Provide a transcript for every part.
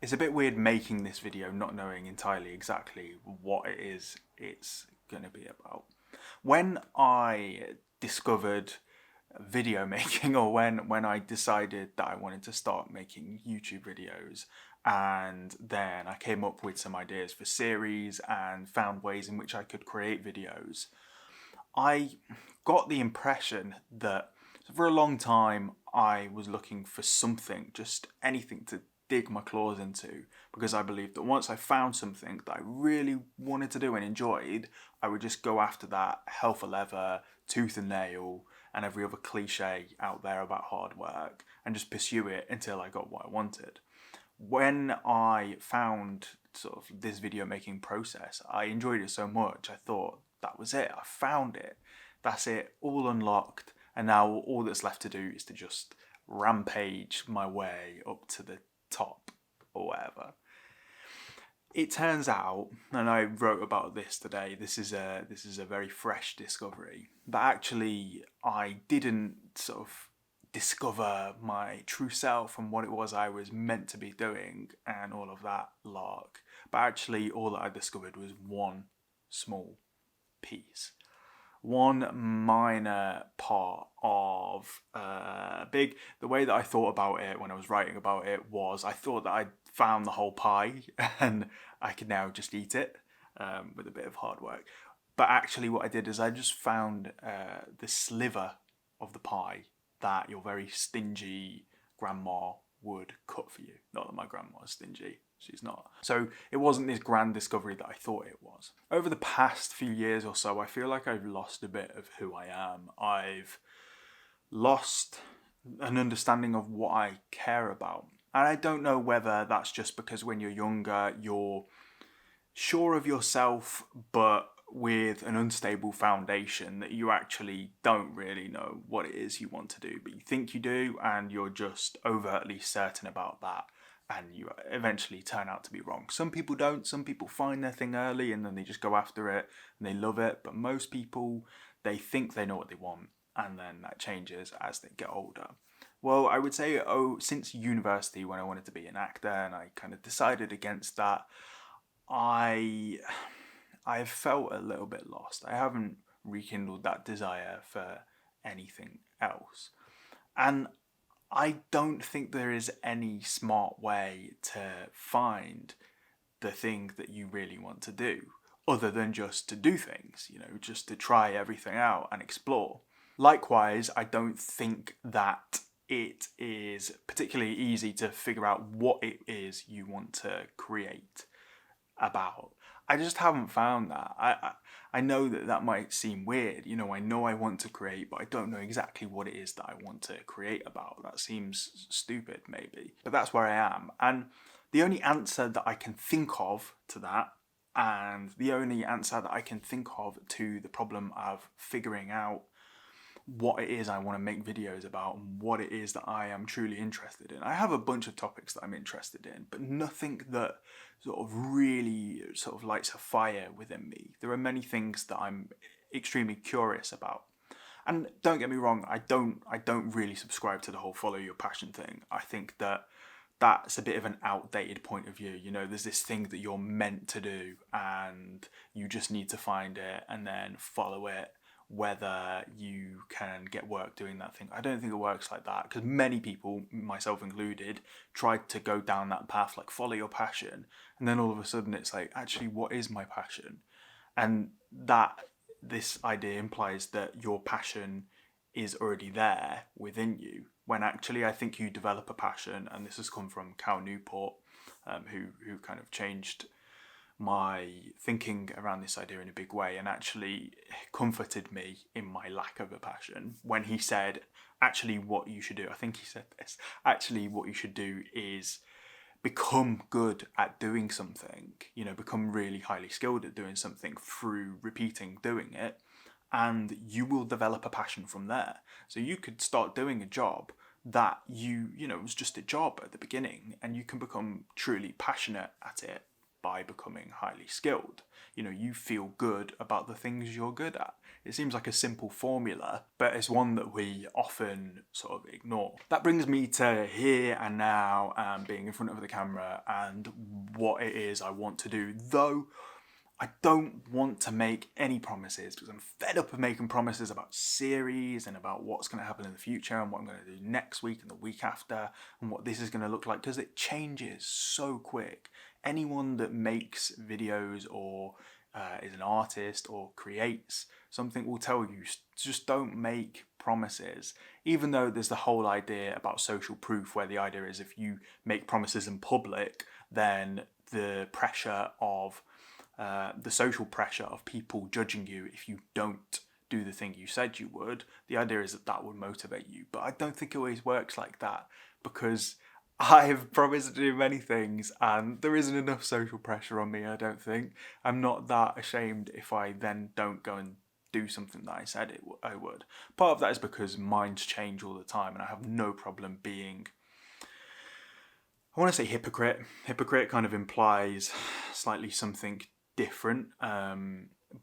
It's a bit weird making this video not knowing entirely exactly what it is it's going to be about. When I discovered video making, or when I decided that I wanted to start making YouTube videos, and then I came up with some ideas for series and found ways in which I could create videos, I got the impression that for a long time I was looking for something, just anything to dig my claws into, because I believed that once I found something that I really wanted to do and enjoyed, I would just go after that hell for leather, tooth and nail, and every other cliche out there about hard work, and just pursue it until I got what I wanted. When I found sort of this video making process, I enjoyed it so much. I thought that was it. I found it. That's it. All unlocked. And now all that's left to do is to just rampage my way up to the top or whatever. It turns out, and I wrote about this today, this is a very fresh discovery, that actually I didn't sort of discover my true self and what it was I was meant to be doing and all of that lark. But actually all that I discovered was one small piece. One minor part of the way that I thought about it when I was writing about it was I thought that I'd found the whole pie and I could now just eat it with a bit of hard work. But actually what I did is I just found the sliver of the pie that your very stingy grandma would cut for you. Not that my grandma is stingy, she's not. So it wasn't this grand discovery that I thought it was. Over the past few years or so, I feel like I've lost a bit of who I am. I've lost an understanding of what I care about. And I don't know whether that's just because when you're younger, you're sure of yourself, but with an unstable foundation, that you actually don't really know what it is you want to do, but you think you do, and you're just overtly certain about that, and you eventually turn out to be wrong. Some people don't. Some people find their thing early and then they just go after it and they love it, but most people, they think they know what they want, and then that changes as they get older. Well, I would say, since university, when I wanted to be an actor and I kind of decided against that, I've felt a little bit lost. I haven't rekindled that desire for anything else. And I don't think there is any smart way to find the thing that you really want to do, other than just to do things, just to try everything out and explore. Likewise, I don't think that it is particularly easy to figure out what it is you want to create about. I just haven't found that. I know that might seem weird. I know I want to create, but I don't know exactly what it is that I want to create about. That seems stupid, maybe. But that's where I am. And the only answer that I can think of to that, and the only answer that I can think of to the problem of figuring out what it is I want to make videos about and what it is that I am truly interested in. I have a bunch of topics that I'm interested in, but nothing that sort of really sort of lights a fire within me. There are many things that I'm extremely curious about. And don't get me wrong, I don't really subscribe to the whole follow your passion thing. I think that that's a bit of an outdated point of view. There's this thing that you're meant to do and you just need to find it and then follow it, whether you can get work doing that thing. I don't think it works like that, because many people, myself included, tried to go down that path, like follow your passion, and then all of a sudden it's like, actually, what is my passion? And this idea implies that your passion is already there within you, when actually I think you develop a passion, and this has come from Cal Newport, who kind of changed my thinking around this idea in a big way and actually comforted me in my lack of a passion when he said, actually what you should do, I think he said this, actually what you should do is become good at doing something, become really highly skilled at doing something through repeating doing it, and you will develop a passion from there. So you could start doing a job that was just a job at the beginning, and you can become truly passionate at it by becoming highly skilled. You know, you feel good about the things you're good at. It seems like a simple formula, but it's one that we often sort of ignore. That brings me to here and now and being in front of the camera and what it is I want to do, though I don't want to make any promises because I'm fed up of making promises about series and about what's going to happen in the future and what I'm going to do next week and the week after and what this is going to look like, because it changes so quick. Anyone that makes videos or is an artist or creates something will tell you, just don't make promises. Even though there's the whole idea about social proof, where the idea is if you make promises in public, then the pressure of the social pressure of people judging you if you don't do the thing you said you would, the idea is that that would motivate you. But I don't think it always works like that, because I've promised to do many things and there isn't enough social pressure on me, I don't think. I'm not that ashamed if I then don't go and do something that I said I would. Part of that is because minds change all the time and I have no problem being, I want to say hypocrite. Hypocrite kind of implies slightly something different,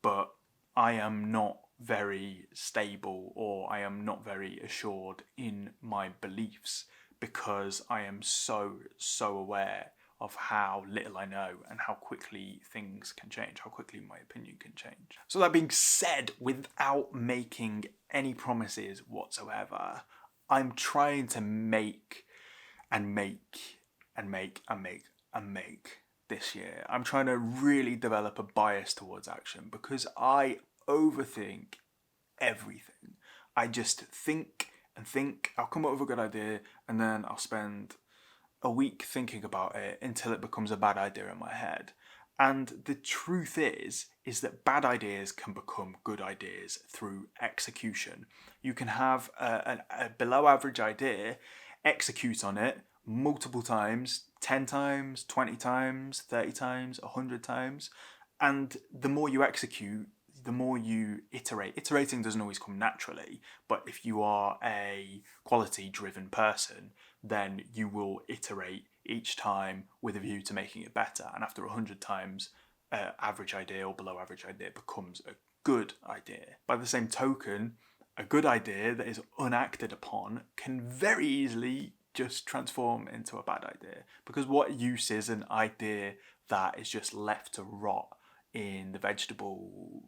but I am not very stable or I am not very assured in my beliefs because I am so aware of how little I know and how quickly things can change, how quickly my opinion can change. So that being said, without making any promises whatsoever, I'm trying to make this year. I'm trying to really develop a bias towards action because I overthink everything. I just think and think, I'll come up with a good idea and then I'll spend a week thinking about it until it becomes a bad idea in my head. And the truth is that bad ideas can become good ideas through execution. You can have a below average idea, execute on it multiple times, 10 times, 20 times, 30 times, 100 times. And the more you execute, the more you iterate. Iterating doesn't always come naturally, but if you are a quality-driven person, then you will iterate each time with a view to making it better. And after 100 times, average idea or below average idea becomes a good idea. By the same token, a good idea that is unacted upon can very easily just transform into a bad idea, because what use is an idea that is just left to rot in the vegetable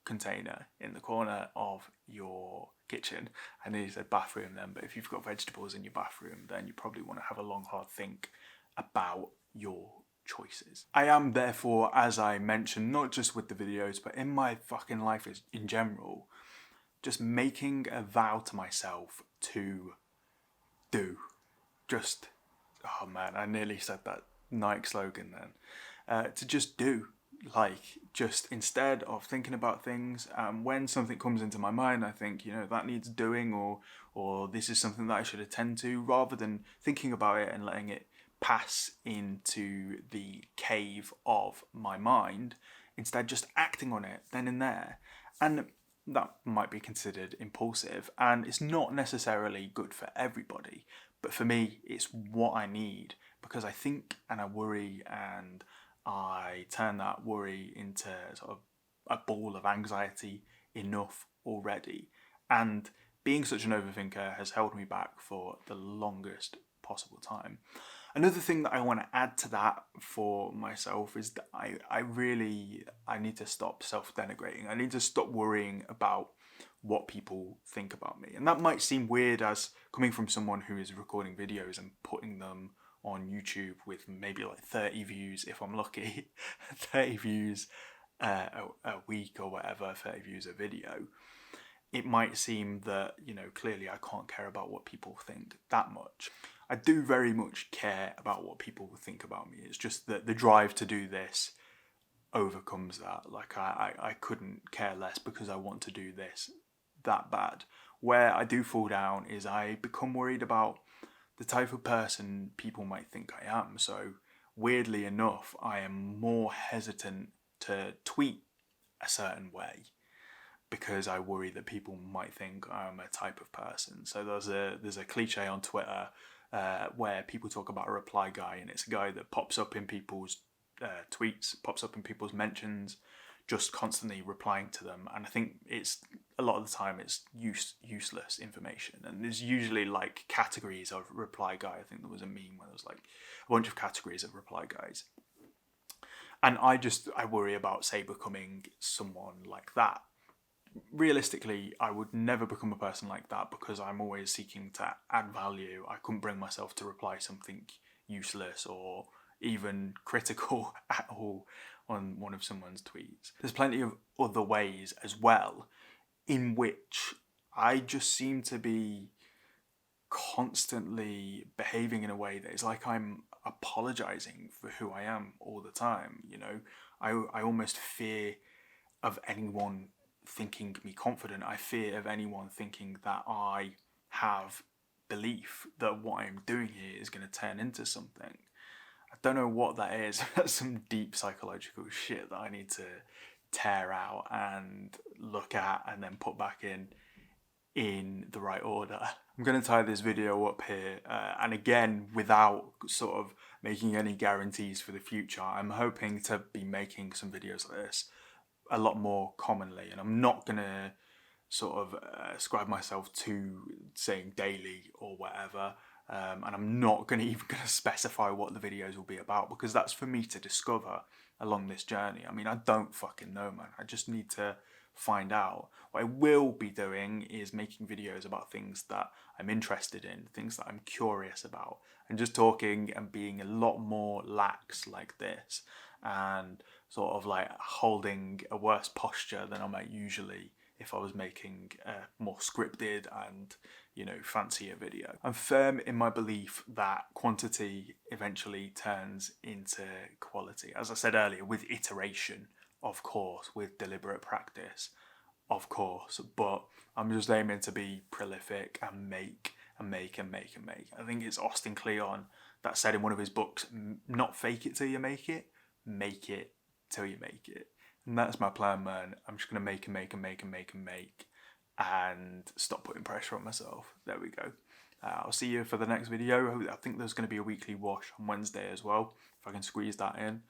container in the corner of your kitchen? I know you said bathroom then, but if you've got vegetables in your bathroom, then you probably want to have a long hard think about your choices. I am therefore, as I mentioned, not just with the videos but in my fucking life in general, just making a vow to myself to do. Just, oh man, I nearly said that Nike slogan then. To just do. Like, just instead of thinking about things, when something comes into my mind, I think, you know, that needs doing, or this is something that I should attend to, rather than thinking about it and letting it pass into the cave of my mind, instead just acting on it then and there. And that might be considered impulsive, and it's not necessarily good for everybody, but for me, it's what I need, because I think and I worry and I turn that worry into sort of a ball of anxiety enough already. And being such an overthinker has held me back for the longest possible time. Another thing that I want to add to that for myself is that I need to stop self-denigrating. I need to stop worrying about what people think about me. And that might seem weird as coming from someone who is recording videos and putting them on YouTube with maybe like 30 views if I'm lucky, 30 views a week or whatever, 30 views a video. It might seem that, you know, clearly I can't care about what people think that much. I do very much care about what people think about me. It's just that the drive to do this overcomes that. Like I couldn't care less because I want to do this that bad. Where I do fall down is I become worried about the type of person people might think I am. So weirdly enough, I am more hesitant to tweet a certain way because I worry that people might think I'm a type of person. So there's a cliche on Twitter where people talk about a reply guy, and it's a guy that pops up in people's tweets, pops up in people's mentions, just constantly replying to them. And I think it's a lot of the time it's useless information. And there's usually like categories of reply guy. I think there was a meme where there was like a bunch of categories of reply guys. And I worry about, say, becoming someone like that. Realistically, I would never become a person like that because I'm always seeking to add value. I couldn't bring myself to reply something useless or even critical at all on one of someone's tweets. There's plenty of other ways as well in which I just seem to be constantly behaving in a way that is like I'm apologizing for who I am all the time. You know, I almost fear of anyone thinking me confident. I fear of anyone thinking that I have belief that what I'm doing here is going to turn into something. I don't know what that is. That's some deep psychological shit that I need to tear out and look at and then put back in the right order. I'm going to tie this video up here, and again, without sort of making any guarantees for the future, I'm hoping to be making some videos like this a lot more commonly, and I'm not going to sort of ascribe myself to saying daily or whatever, and I'm not going to specify what the videos will be about, because that's for me to discover along this journey. I mean, I don't fucking know, man. I just need to find out. What I will be doing is making videos about things that I'm interested in, things that I'm curious about, and just talking and being a lot more lax like this, and sort of like holding a worse posture than I might usually if I was making a more scripted and, you know, fancier video. I'm firm in my belief that quantity eventually turns into quality. As I said earlier, with iteration, of course, with deliberate practice, of course, but I'm just aiming to be prolific and make and make and make and make. I think it's Austin Kleon that said in one of his books, not fake it till you make it till you make it. And that's my plan, man. I'm just going to make and make and make and make and make and stop putting pressure on myself. There we go. I'll see you for the next video. I think there's going to be a weekly wash on Wednesday as well, if I can squeeze that in.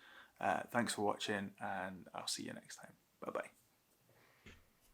Thanks for watching, and I'll see you next time. Bye-bye.